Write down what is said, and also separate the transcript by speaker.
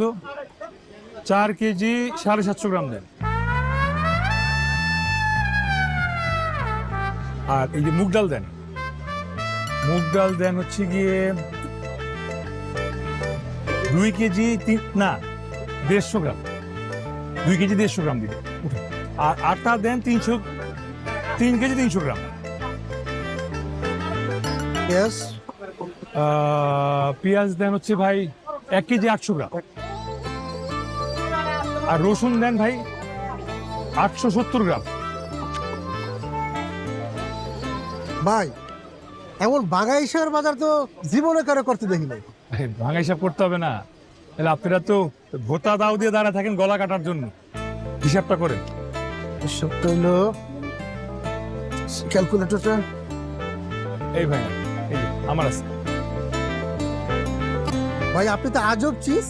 Speaker 1: তো 4 কেজি 750 গ্রাম দেন। আর এই যে মুগ ডাল দেন, মুগ ডাল দেন হচ্ছে গিয়ে 2 কেজি না 150 গ্রাম, 2 কেজি 150 গ্রাম দিন। আর আটা দেন 3 কেজি 300 গ্রাম।
Speaker 2: পেঁয়াজ
Speaker 1: পেঁয়াজ দেন হচ্ছে ভাই 1 কেজি 800 গ্রাম। আর রসুন দেন ভাই 870 গ্রাম।
Speaker 2: ভাই, এমন বাঙাইশের বাজার তো জীবনে কারো করতে দেখি নাই।
Speaker 1: ভাঙা হিসাব করতে হবে না, তাহলে আপনারা তো ভোতা দাও দিয়ে দাঁড়া থাকেন গলা কাটার জন্য। হিসাবটা করেন।
Speaker 2: সব হইলো ক্যালকুলেটরটা।
Speaker 1: এই ভাই, এই যে আমার আছে।
Speaker 2: ভাই আপনি তো আজব চিজ।